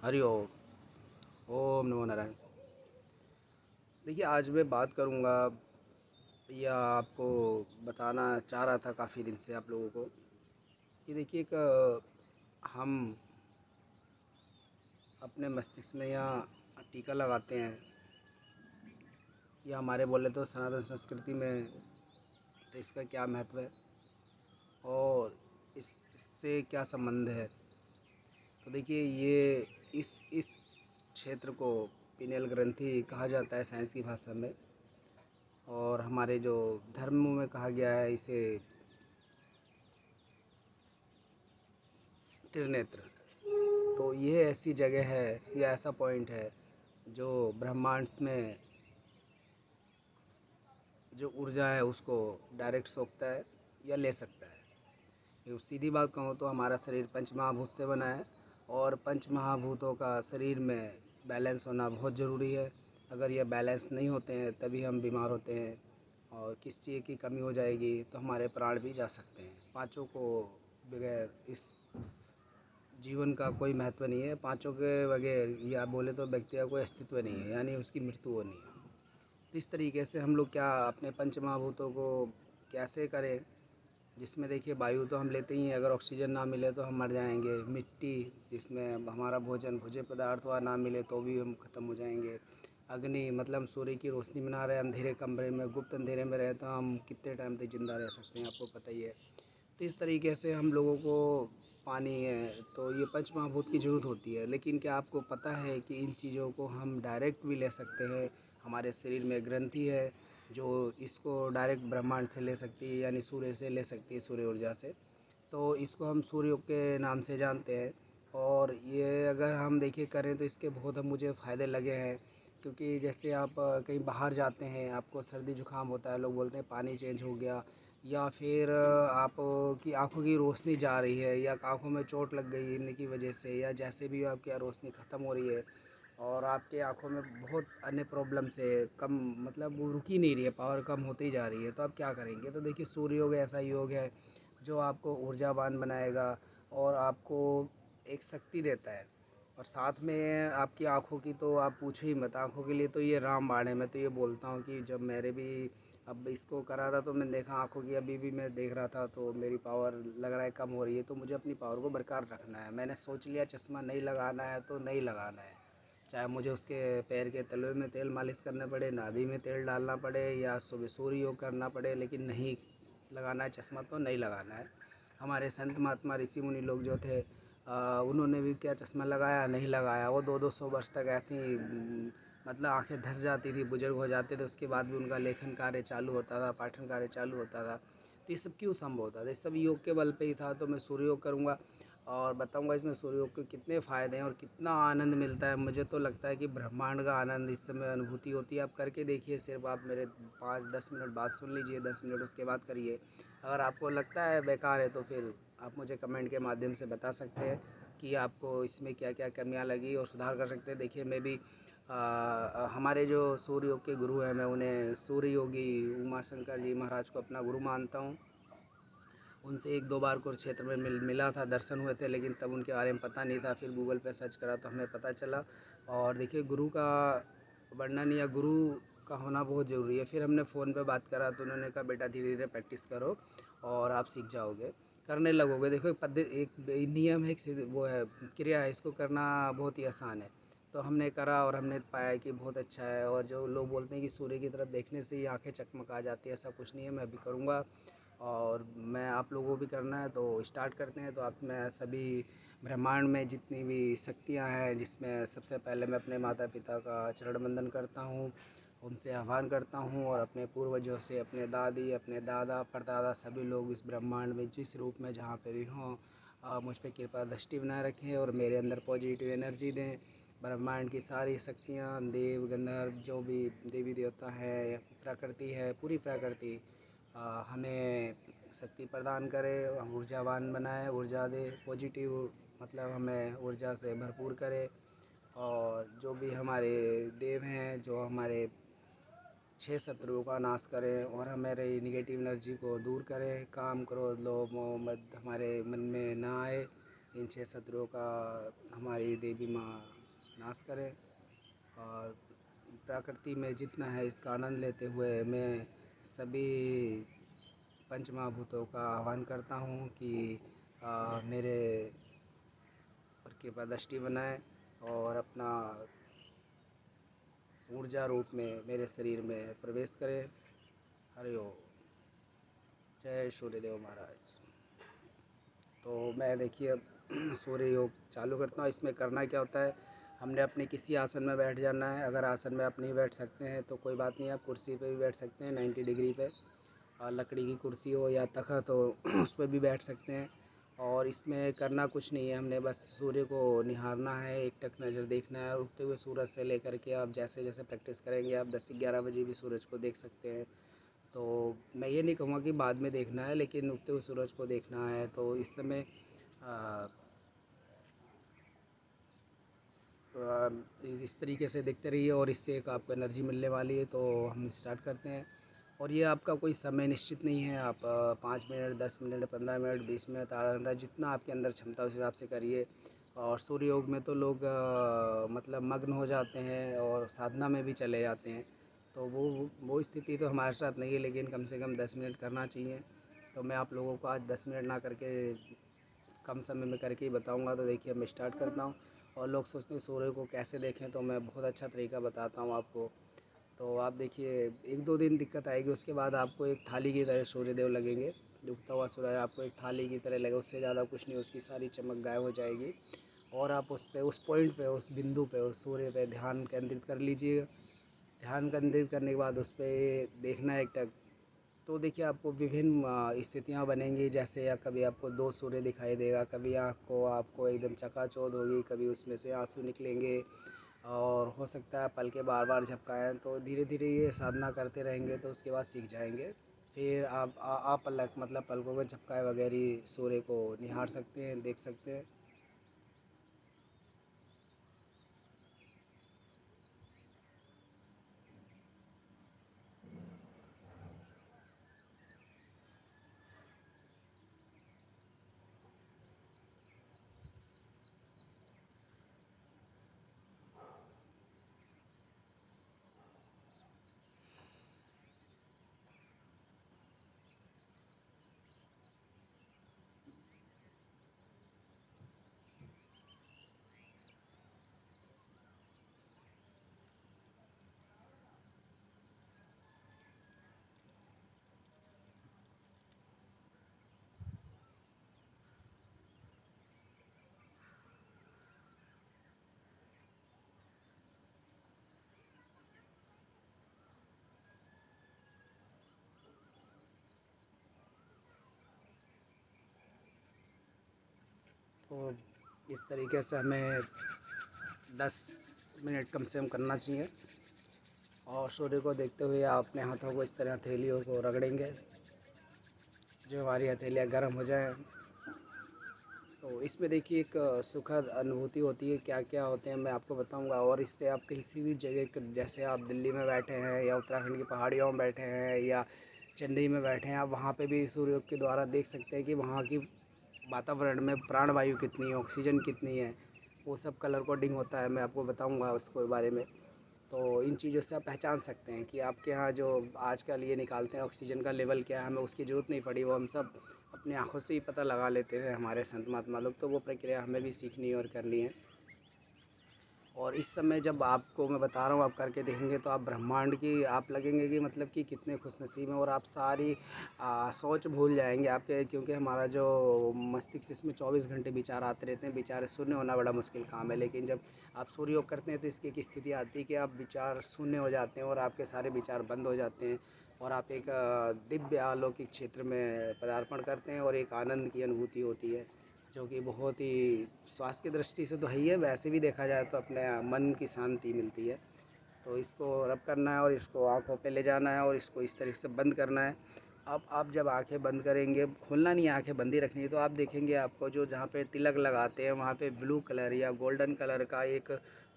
हरि ओम। ओम नमो नारायण। देखिए, आज मैं बात करूँगा या आपको बताना चाह रहा था काफ़ी दिन से आप लोगों को कि देखिए एक हम अपने मस्तिष्क में या टीका लगाते हैं या हमारे बोले तो सनातन संस्कृति में, तो इसका क्या महत्व है और इससे क्या संबंध है। तो देखिए, ये इस क्षेत्र को पिनियल ग्रंथि कहा जाता है साइंस की भाषा में, और हमारे जो धर्मों में कहा गया है इसे त्रिनेत्र। तो ये ऐसी जगह है या ऐसा पॉइंट है जो ब्रह्मांड में जो ऊर्जा है उसको डायरेक्ट सोखता है या ले सकता है। ये सीधी बात कहूँ तो हमारा शरीर पंच महाभूत से बना है, और पंच महाभूतों का शरीर में बैलेंस होना बहुत ज़रूरी है। अगर यह बैलेंस नहीं होते हैं तभी हम बीमार होते हैं, और किस चीज़ की कमी हो जाएगी तो हमारे प्राण भी जा सकते हैं। पाँचों को बगैर इस जीवन का कोई महत्व नहीं है। पाँचों के बगैर या बोले तो व्यक्ति का कोई अस्तित्व नहीं है, यानी उसकी मृत्यु होनी है। तो इस तरीके से हम लोग क्या अपने पंच महाभूतों को कैसे करें, जिसमें देखिए वायु तो हम लेते ही हैं, अगर ऑक्सीजन ना मिले तो हम मर जाएंगे। मिट्टी, जिसमें हमारा भोजन भोज्य पदार्थ हुआ, ना मिले तो भी हम ख़त्म हो जाएंगे। अग्नि, मतलब हम सूर्य की रोशनी में ना रहे, अंधेरे कमरे में गुप्त अंधेरे में रहे तो हम कितने टाइम तक ज़िंदा रह सकते हैं, आपको पता ही है। तो इस तरीके से हम लोगों को पानी है तो ये पंच महाभूत की ज़रूरत होती है। लेकिन क्या आपको पता है कि इन चीज़ों को हम डायरेक्ट भी ले सकते हैं। हमारे शरीर में ग्रंथि है जो इसको डायरेक्ट ब्रह्मांड से ले सकती है, यानी सूर्य से ले सकती है, सूर्य ऊर्जा से। तो इसको हम सूर्य के नाम से जानते हैं। और ये अगर हम देखिए करें तो इसके बहुत हम मुझे फ़ायदे लगे हैं। क्योंकि जैसे आप कहीं बाहर जाते हैं, आपको सर्दी जुकाम होता है, लोग बोलते हैं पानी चेंज हो गया, या फिर आप की आँखों की रोशनी जा रही है या आँखों में चोट लग गई इनकी वजह से, या जैसे भी आपकी रोशनी ख़त्म हो रही है और आपके आँखों में बहुत अन्य प्रॉब्लम से कम, मतलब वो रुक ही नहीं रही है, पावर कम होती ही जा रही है, तो आप क्या करेंगे। तो देखिए, सूर्य योग ऐसा योग है जो आपको ऊर्जावान बनाएगा और आपको एक शक्ति देता है। और साथ में आपकी आँखों की तो आप पूछो ही मत। आँखों के लिए तो ये रामबाण है। मैं तो ये बोलता हूँ कि जब मेरे भी अब इसको करा था तो मैंने देखा आँखों की, अभी भी मैं देख रहा था तो मेरी पावर लग रहा है कम हो रही है, तो मुझे अपनी पावर को बरकरार रखना है। मैंने सोच लिया चश्मा नहीं लगाना है तो नहीं लगाना है, चाहे मुझे उसके पैर के तलवे में तेल मालिश करना पड़े, नाभि में तेल डालना पड़े, या सुबह सूर्य योग करना पड़े, लेकिन नहीं लगाना है चश्मा, तो नहीं लगाना है। हमारे संत महात्मा ऋषि मुनि लोग जो थे, उन्होंने भी क्या चश्मा लगाया, नहीं लगाया। वो 200-200 वर्ष तक ऐसे ही मतलब आंखें धंस जाती थी, बुजुर्ग हो जाते थे, उसके बाद भी उनका लेखन कार्य चालू होता था, पाठन कार्य चालू होता था। तो ये सब क्यों संभव होता था, ये सब योग के बल पे ही था। तो मैं सूर्य योग करूँगा और बताऊँगा इसमें सूर्य योग के कितने फ़ायदे हैं और कितना आनंद मिलता है। मुझे तो लगता है कि ब्रह्मांड का आनंद इस समय अनुभूति होती है। आप करके देखिए, सिर्फ आप मेरे 5-10 मिनट बात सुन लीजिए, 10 मिनट उसके बाद करिए। अगर आपको लगता है बेकार है तो फिर आप मुझे कमेंट के माध्यम से बता सकते हैं कि आपको इसमें क्या क्या कमियां लगी और सुधार कर सकते हैं। देखिए, मैं भी हमारे जो सूर्य योग के गुरु हैं, मैं उन्हें सूर्य योगी उमा शंकर जी महाराज को अपना गुरु मानता हूँ। उनसे 1-2 बार कुरुक्षेत्र में मिला था, दर्शन हुए थे, लेकिन तब उनके बारे में पता नहीं था। फिर गूगल पे सर्च करा तो हमें पता चला। और देखिए, गुरु का वर्णन या गुरु का होना बहुत ज़रूरी है। फिर हमने फ़ोन पे बात करा तो उन्होंने कहा बेटा धीरे धीरे प्रैक्टिस करो और आप सीख जाओगे, करने लगोगे। देखो, एक पद्धति, एक नियम है, एक वो है, क्रिया है, इसको करना बहुत ही आसान है। तो हमने करा और हमने पाया कि बहुत अच्छा है। और जो लोग बोलते हैं कि सूर्य की तरफ देखने से ही आंखें चकमका जाती है, ऐसा कुछ नहीं है। मैं अभी करूँगा और मैं आप लोगों को भी करना है, तो स्टार्ट करते हैं। तो आप, मैं सभी ब्रह्मांड में जितनी भी शक्तियाँ हैं, जिसमें सबसे पहले मैं अपने माता पिता का चरण वंदन करता हूँ, उनसे आह्वान करता हूँ, और अपने पूर्वजों से, अपने दादी, अपने दादा, परदादा, सभी लोग इस ब्रह्मांड में जिस रूप में जहाँ पे भी हों, मुझ पर कृपा दृष्टि बनाए रखें और मेरे अंदर पॉजिटिव एनर्जी दें। ब्रह्मांड की सारी शक्तियाँ, देव गंधर्व, जो भी देवी देवता है, प्रकृति है, पूरी प्रकृति हमें शक्ति प्रदान करे, हम ऊर्जावान बनाए, ऊर्जा दे, पॉजिटिव, मतलब हमें ऊर्जा से भरपूर करे। और जो भी हमारे देव हैं, जो हमारे 6 शत्रुओं का नाश करें और हमारे निगेटिव एनर्जी को दूर करें। काम, क्रोध, लोभ, मोह, मद हमारे मन में ना आए। इन 6 शत्रुओं का हमारी देवी माँ नाश करें। और प्रकृति में जितना है इसका आनंद लेते हुए मैं सभी पंच महाभूतों का आह्वान करता हूँ कि मेरे पर कृपा दृष्टि बनाएं और अपना ऊर्जा रूप में मेरे शरीर में प्रवेश करें। हरि ओम। जय सूर्यदेव महाराज। तो मैं देखिए सूर्य योग चालू करता हूँ। इसमें करना क्या होता है, हमने अपने किसी आसन में बैठ जाना है। अगर आसन में आप नहीं बैठ सकते हैं तो कोई बात नहीं, आप कुर्सी पे भी बैठ सकते हैं 90 डिग्री पे, और लकड़ी की कुर्सी हो या तख़्त हो उस पर भी बैठ सकते हैं। और इसमें करना कुछ नहीं है, हमने बस सूर्य को निहारना है, एक टक नज़र देखना है। उगते हुए सूरज से लेकर के आप जैसे जैसे प्रैक्टिस करेंगे आप 10 से 11 बजे भी सूरज को देख सकते हैं। तो मैं ये नहीं कहूँगा कि बाद में देखना है, लेकिन उगते हुए सूरज को देखना है। तो इस समय इस तरीके से देखते रहिए और इससे एक आपको एनर्जी मिलने वाली है। तो हम स्टार्ट करते हैं। और ये आपका कोई समय निश्चित नहीं है, आप 5 मिनट, 10 मिनट, 15 मिनट, 20 मिनट, आधा घंटा, जितना आपके अंदर क्षमता उस हिसाब से करिए। और सूर्य योग में तो लोग मतलब मग्न हो जाते हैं और साधना में भी चले जाते हैं। तो वो स्थिति तो हमारे साथ नहीं है, लेकिन कम से कम 10 मिनट करना चाहिए। तो मैं आप लोगों को आज 10 मिनट ना करके कम समय में करके ही बताऊंगा। तो देखिए मैं स्टार्ट करता हूँ। और लोग सोचते हैं सूर्य को कैसे देखें, तो मैं बहुत अच्छा तरीका बताता हूँ आपको। तो आप देखिए 1-2 दिन दिक्कत आएगी, उसके बाद आपको एक थाली की तरह सूर्यदेव लगेंगे। डूबता हुआ सूरज आपको एक थाली की तरह लगेगा, उससे ज़्यादा कुछ नहीं, उसकी सारी चमक गायब हो जाएगी। और आप उस पे, उस पॉइंट पे, उस बिंदु पे, उस सूर्य पे ध्यान केंद्रित कर लीजिए। ध्यान केंद्रित करने के बाद उस पर देखना है एकटक। तो देखिए आपको विभिन्न स्थितियाँ बनेंगी, जैसे या कभी आपको 2 सूर्य दिखाई देगा, कभी आपको एकदम चकाचौंध होगी, कभी उसमें से आंसू निकलेंगे। और हो सकता है पलकें बार बार झपकाएं। तो धीरे धीरे ये साधना करते रहेंगे तो उसके बाद सीख जाएंगे। फिर आप पलक मतलब पलकों को झपकाए वगैरह सूर्य को निहार सकते हैं, देख सकते हैं। तो इस तरीके से हमें 10 मिनट कम से कम करना चाहिए। और सूर्य को देखते हुए आप अपने हाथों को इस तरह हथेलियों को रगड़ेंगे, जो हमारी हथेलियाँ गर्म हो जाए। तो इसमें देखिए एक सुखद अनुभूति होती है। क्या क्या होते हैं मैं आपको बताऊंगा। और इससे आप किसी भी जगह, जैसे आप दिल्ली में बैठे हैं या उत्तराखंड की पहाड़ियों में बैठे हैं या चेन्नई में बैठे हैं, आप वहाँ पे भी सूर्य के द्वारा देख सकते हैं कि वहाँ की वातावरण में प्राणवायु कितनी है, ऑक्सीजन कितनी है। वो सब कलर कोडिंग होता है, मैं आपको बताऊँगा उसके बारे में। तो इन चीज़ों से आप पहचान सकते हैं कि आपके यहाँ जो आजकल ये निकालते हैं ऑक्सीजन का लेवल क्या है, हमें उसकी ज़रूरत नहीं पड़ी, वो हम सब अपनी आँखों से ही पता लगा लेते हैं हमारे संत महात्मा लोग। तो वो प्रक्रिया हमें भी सीखनी है और करनी है। और इस समय जब आपको मैं बता रहा हूँ, आप करके देखेंगे तो आप ब्रह्मांड की आप लगेंगे कि मतलब कि कितने खुशनसीब हैं। और आप सारी सोच भूल जाएंगे आपके, क्योंकि हमारा जो मस्तिष्क, इसमें 24 घंटे विचार आते रहते हैं। विचार शून्य होना बड़ा मुश्किल काम है, लेकिन जब आप सूर्य योग करते हैं तो इसकी एक स्थिति आती है कि आप विचार शून्य हो जाते हैं और आपके सारे विचार बंद हो जाते हैं। और आप एक दिव्य अलौकिक क्षेत्र में पदार्पण करते हैं और एक आनंद की अनुभूति होती है, जो कि बहुत ही स्वास्थ्य की दृष्टि से तो है ही है, वैसे भी देखा जाए तो अपने मन की शांति मिलती है। तो इसको रब करना है और इसको आँखों पे ले जाना है और इसको इस तरीके से बंद करना है। अब आप जब आंखें बंद करेंगे, खुलना नहीं है, आंखें बंद ही रखनी है, तो आप देखेंगे आपको जो जहाँ पे तिलक लगाते हैं वहाँ पे ब्लू कलर या गोल्डन कलर का एक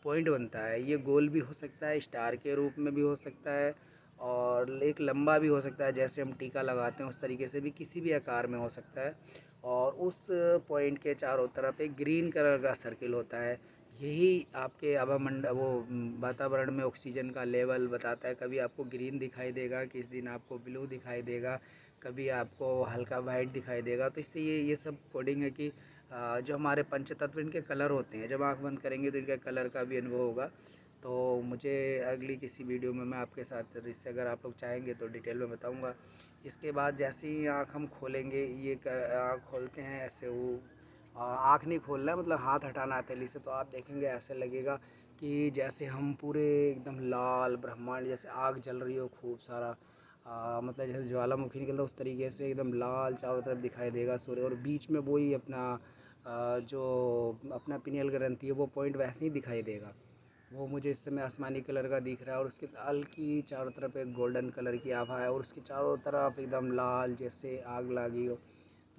पॉइंट बनता है। ये गोल भी हो सकता है, स्टार के रूप में भी हो सकता है, और एक लंबा भी हो सकता है, जैसे हम टीका लगाते हैं उस तरीके से भी किसी भी आकार में हो सकता है। और उस पॉइंट के चारों तरफ एक ग्रीन कलर का सर्किल होता है। यही आपके वो वातावरण में ऑक्सीजन का लेवल बताता है। कभी आपको ग्रीन दिखाई देगा, किस दिन आपको ब्लू दिखाई देगा, कभी आपको हल्का वाइट दिखाई देगा। तो इससे ये सब कोडिंग है कि जो हमारे पंचतत्व इनके कलर होते हैं, जब आँख बंद करेंगे तो इनके कलर का भी अनुभव होगा। तो मुझे अगली किसी वीडियो में मैं आपके साथ इससे अगर आप लोग चाहेंगे तो डिटेल में बताऊंगा। इसके बाद जैसे ही आँख हम खोलेंगे, ये आँख खोलते हैं ऐसे, वो आँख नहीं खोलना है, मतलब हाथ हटाना है हथेली से, तो आप देखेंगे ऐसे लगेगा कि जैसे हम पूरे एकदम लाल ब्रह्मांड जैसे आग जल रही हो खूब सारा, मतलब जैसे ज्वालामुखी निकलता है उस तरीके से एकदम लाल चारों तरफ दिखाई देगा सूर्य। और बीच में वही अपना जो अपना पिनियल ग्रंथि है वो पॉइंट वैसे ही दिखाई देगा। वो मुझे इस समय आसमानी कलर का दिख रहा है और उसके हल्की चारों तरफ एक गोल्डन कलर की आभा है और उसके चारों तरफ एकदम लाल जैसे आग लगी हो,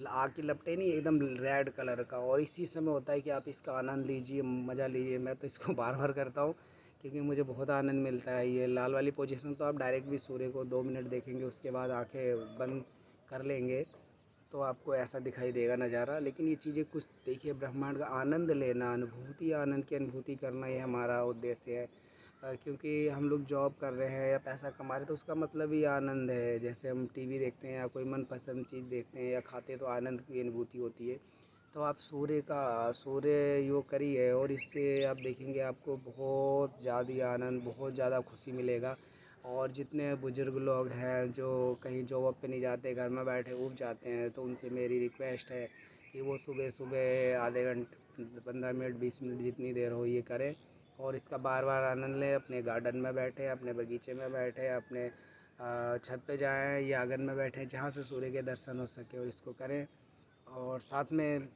आग की लपटें नहीं, एकदम रेड कलर का। और इसी समय होता है कि आप इसका आनंद लीजिए, मज़ा लीजिए। मैं तो इसको बार बार करता हूँ क्योंकि मुझे बहुत आनंद मिलता है। ये लाल वाली पोजीशन तो आप डायरेक्ट भी सूर्य को 2 मिनट देखेंगे, उसके बाद आंखें बंद कर लेंगे तो आपको ऐसा दिखाई देगा नज़ारा। लेकिन ये चीज़ें कुछ देखिए, ब्रह्मांड का आनंद लेना, अनुभूति, आनंद की अनुभूति करना, ये हमारा उद्देश्य है। क्योंकि हम लोग जॉब कर रहे हैं या पैसा कमा रहे हैं तो उसका मतलब ही आनंद है। जैसे हम टीवी देखते हैं या कोई मनपसंद चीज़ देखते हैं या खाते हैं तो आनंद की अनुभूति होती है। तो आप सूर्य योग करिए और इससे आप देखेंगे आपको बहुत ज़्यादा आनंद, बहुत ज़्यादा खुशी मिलेगा। और जितने बुज़ुर्ग लोग हैं जो कहीं जॉब पे नहीं जाते, घर में बैठे ऊब जाते हैं, तो उनसे मेरी रिक्वेस्ट है कि वो सुबह सुबह आधे घंटे, 15 मिनट, 20 मिनट, जितनी देर हो ये करें और इसका बार बार आनंद लें। अपने गार्डन में बैठे, अपने बगीचे में बैठे, अपने छत पे जाएं या आंगन में बैठे, जहाँ से सूर्य के दर्शन हो सके और इसको करें। और साथ में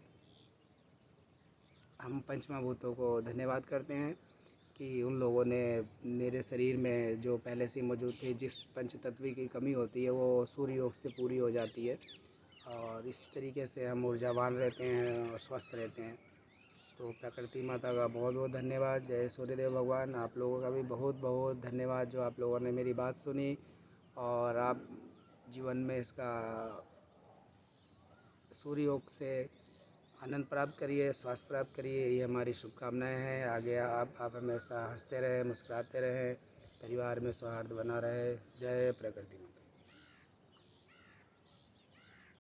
हम पंचमहाभूतों को धन्यवाद करते हैं कि उन लोगों ने मेरे शरीर में जो पहले से मौजूद थे, जिस पंच तत्व की कमी होती है वो सूर्य योग से पूरी हो जाती है और इस तरीके से हम ऊर्जावान रहते हैं और स्वस्थ रहते हैं। तो प्रकृति माता का बहुत बहुत धन्यवाद। जय सूर्यदेव भगवान। आप लोगों का भी बहुत बहुत धन्यवाद जो आप लोगों ने मेरी बात सुनी और आप जीवन में इसका सूर्य योग से आनंद प्राप्त करिए, स्वास्थ्य प्राप्त करिए, ये हमारी शुभकामनाएं हैं। आगे आप हमेशा हंसते रहें, मुस्कुराते रहें, परिवार में सौहार्द बना रहे। जय प्रकृति माता।